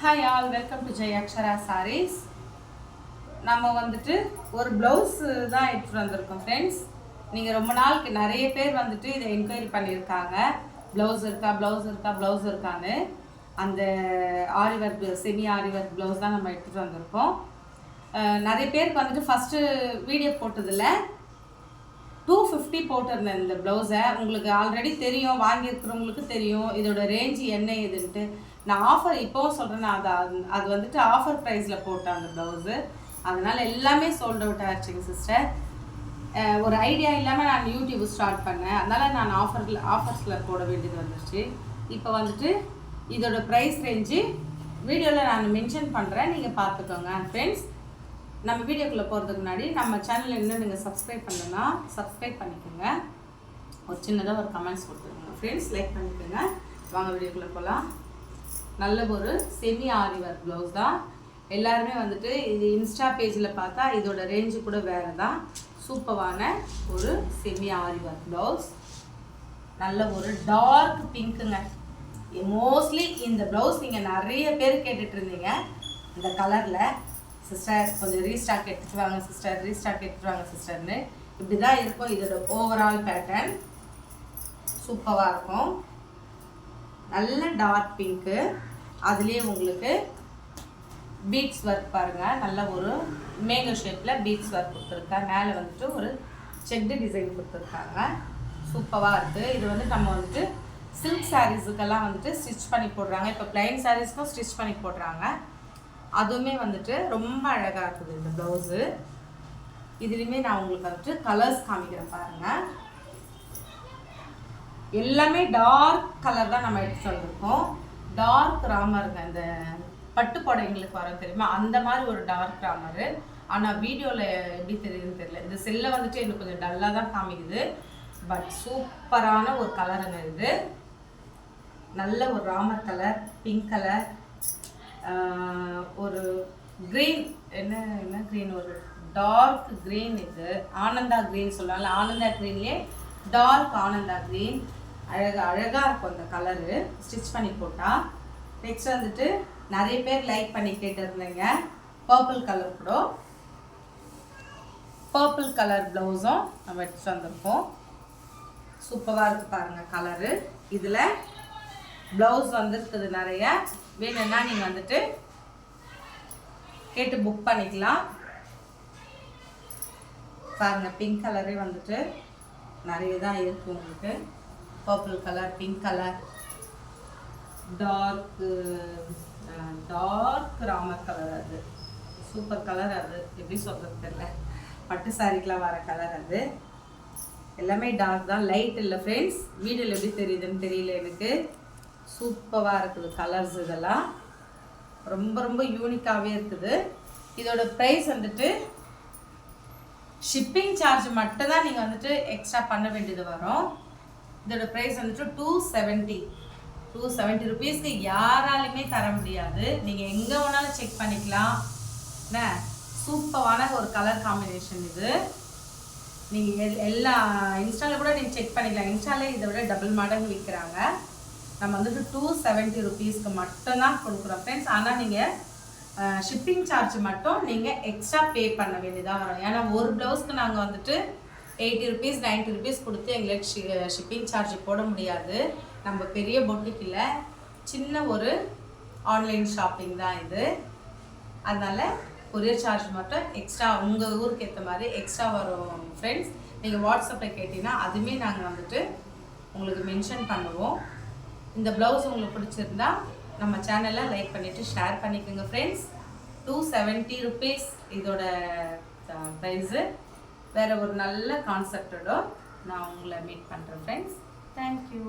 Hi all, welcome to Jay Akshara Sarees. நம்ம வந்துட்டு ஒரு ப்ளவுஸ் தான் எடுத்துட்டு வந்திருக்கோம் ஃப்ரெண்ட்ஸ். நீங்கள் ரொம்ப நாளுக்கு நிறைய பேர் வந்துட்டு இதை என்கொயரி பண்ணியிருக்காங்க. ப்ளவுஸ் இருக்கான்னு. அந்த ஆரி ஒர்க் செமி ஆரி ஒர்க் ப்ளவுஸ் தான் நம்ம எடுத்துகிட்டு வந்திருக்கோம். நிறைய பேருக்கு வந்துட்டு ஃபஸ்ட்டு வீடியோ போட்டதில் 250 போட்டிருந்தேன் இந்த ப்ளவுஸை. உங்களுக்கு ஆல்ரெடி தெரியும், வாங்கியிருக்கிறவங்களுக்கு தெரியும் இதோட ரேஞ்சு என்ன ஏதுன்ட்டு. நான் ஆஃபர் இப்போவும் சொல்கிறேன், நான் அது வந்துட்டு ஆஃபர் ப்ரைஸில் போட்டேன் அந்த ப்ளவுஸு. அதனால் எல்லாமே சோல்ட் அவுட் ஆகிடுச்சிங்க சிஸ்டர். ஒரு ஐடியா இல்லாமல் நான் யூடியூப் ஸ்டார்ட் பண்ணேன், அதனால் நான் ஆஃபர்ஸில் போட வேண்டியது வந்துடுச்சு. இப்போ வந்துட்டு இதோட ப்ரைஸ் ரேஞ்சு வீடியோவில் நான் மென்ஷன் பண்ணுறேன், நீங்கள் பார்த்துக்கோங்க ஃப்ரெண்ட்ஸ். நம்ம வீடியோக்குள்ளே போகிறதுக்கு முன்னாடி நம்ம சேனலில் இன்னும் நீங்கள் சப்ஸ்கிரைப் பண்ணலன்னா சப்ஸ்கிரைப் பண்ணிக்கோங்க. ஒரு சின்னதாக ஒரு கமெண்ட்ஸ் கொடுத்துருங்க ஃப்ரெண்ட்ஸ், லைக் பண்ணிக்கோங்க. வாங்க வீடியோக்குள்ளே போகலாம். நல்ல ஒரு செமி ஆரி ஒர்க் ப்ளவுஸ் தான். எல்லாருமே வந்துட்டு இது இன்ஸ்டா பேஜில் பார்த்தா இதோட ரேஞ்சு கூட வேறு தான். சூப்பரான ஒரு செமி ஆரி ஒர்க் ப்ளவுஸ். நல்ல ஒரு டார்க் பிங்க்குங்க. மோஸ்ட்லி இந்த ப்ளவுஸ் நீங்கள் நிறைய பேர் கேட்டுட்டு இருந்தீங்க இந்த கலரில். சிஸ்டர் கொஞ்சம் ரீஸ்டாக் எடுத்துட்டு வாங்க சிஸ்டர்னு. இப்படி தான் இருக்கும் இதோட ஓவரால் பேட்டர்ன். சூப்பராக இருக்கும். நல்ல டார்க் பிங்க்கு, அதுலேயே உங்களுக்கு பீட்ஸ் ஒர்க் பாருங்கள். நல்ல ஒரு மேங்கோ ஷேப்பில் பீட்ஸ் ஒர்க் கொடுத்துருக்காங்க. மேலே வந்துட்டு ஒரு செக்டு டிசைன் கொடுத்துருக்காங்க. சூப்பராக இருக்குது. இது வந்து நம்ம வந்துட்டு சில்க் சாரீஸுக்கெல்லாம் வந்துட்டு ஸ்டிச் பண்ணி போடுறாங்க. இப்போ பிளைன் சாரீஸ்க்கும் ஸ்டிச் பண்ணி போடுறாங்க. அதுவுமே வந்துட்டு ரொம்ப அழகாக இருக்குது இந்த ப்ளவுஸு. இதுலேயுமே நான் உங்களுக்கு வந்துட்டு கலர்ஸ் காமிக்கிறேன் பாருங்கள். எல்லாமே டார்க் கலர் தான் நம்ம எடுத்து வந்திருக்கோம். டார்க் ராமருங்க, இந்த பட்டு புடவைங்களுக்கு வர தெரியுமா, அந்த மாதிரி ஒரு டார்க் ராமரு. ஆனால் வீடியோவில் எப்படி தெரியுதுன்னு தெரியல. இந்த செல்லை வந்துட்டு எனக்கு கொஞ்சம் டல்லாக தான் காமிக்குது. பட் சூப்பரான ஒரு கலருங்க இது. நல்ல ஒரு ராமர் கலர், பிங்க் கலர், ஒரு க்ரீன், என்ன க்ரீன், ஒரு டார்க் க்ரீன். இது ஆனந்தா க்ரீன் சொல்லுவாங்க. ஆனந்தா க்ரீன்லேயே டார்க் ஆனந்தா க்ரீன். அழகாக இருக்கும் அந்த கலரு ஸ்டிச் பண்ணி போட்டால். நெக்ஸ்ட் வந்துட்டு நிறைய பேர் லைக் பண்ணி கேட்டிருந்தீங்க பர்பிள் கலர் கூட. பர்பிள் கலர் ப்ளவுஸும் நம்ம எடுத்துகிட்டு வந்திருக்கோம். சூப்பராக இருக்குது பாருங்கள் கலரு. இதில் ப்ளவுஸ் வந்துருக்குது நிறைய. வேணும்னா நீங்கள் வந்துட்டு கேட்டு புக் பண்ணிக்கலாம். பாருங்கள், பிங்க் கலரே வந்துட்டு நிறைய தான் இருக்குது உங்களுக்கு. Purple colour, pink colour, dark ராமர் கலர். அது சூப்பர் கலர். அது எப்படி சொல்கிறது தெரியல, பட்டு சாரிக்கெலாம் வர கலர். அது எல்லாமே டார்க் தான், லைட் இல்லை ஃப்ரெண்ட்ஸ். வீடியோவில் எப்படி தெரியுதுன்னு தெரியல எனக்கு. சூப்பராக இருக்குது கலர்ஸ். இதெல்லாம் ரொம்ப ரொம்ப யூனிக்காகவே இருக்குது. இதோட ப்ரைஸ் வந்துட்டு ஷிப்பிங் சார்ஜ் மட்டும் தான் நீங்கள் வந்துட்டு எக்ஸ்ட்ரா பண்ண வேண்டியது வரும். இதோட ப்ரைஸ் வந்துட்டு 270 ருபீஸ்க்கு யாராலுமே தர முடியாது. நீங்கள் எங்கே வேணாலும் செக் பண்ணிக்கலாம். என்ன சூப்பரான ஒரு கலர் காம்பினேஷன் இது. நீங்கள் எல்லா இன்ஸ்டாவில் கூட நீங்கள் செக் பண்ணிக்கலாம். இன்ஸ்டாலே இதை விட டபுள் மடங்கு விற்கிறாங்க. நம்ம வந்துட்டு 270 ருபீஸ்க்கு மட்டும்தான் கொடுக்குறோம் ஃப்ரெண்ட்ஸ். ஆனால் நீங்கள் ஷிப்பிங் சார்ஜ் மட்டும் நீங்கள் எக்ஸ்ட்ரா பே பண்ண வேண்டியதாக வரும். ஏன்னா ஒரு ப்ளவுஸ்க்கு நாங்கள் வந்துட்டு 80 ருபீஸ் 90 ருபீஸ் கொடுத்து எங்களுக்கு ஷிப்பிங் சார்ஜ் போட முடியாது. நம்ம பெரிய பொட்டிக் இல்லை, சின்ன ஒரு ஆன்லைன் ஷாப்பிங் தான் இது. அதனால் கொரியர் சார்ஜ் மட்டும் எக்ஸ்ட்ரா உங்கள் ஊருக்கு ஏற்ற மாதிரி எக்ஸ்ட்ரா வரும் ஃப்ரெண்ட்ஸ். நீங்கள் வாட்ஸ்அப்பில் கேட்டிங்கன்னா அதுவுமே நாங்கள் வந்துட்டு உங்களுக்கு மென்ஷன் பண்ணுவோம். இந்த ப்ளவுஸ் உங்களுக்கு பிடிச்சிருந்தா நம்ம சேனலை லைக் பண்ணிவிட்டு ஷேர் பண்ணிக்கோங்க ஃப்ரெண்ட்ஸ். 270 ருபீஸ் இதோட ப்ரைஸு. வேறு ஒரு நல்ல கான்செப்டோட நான் உங்களை மீட் பண்ணுறேன் ஃப்ரெண்ட்ஸ். தேங்க்யூ.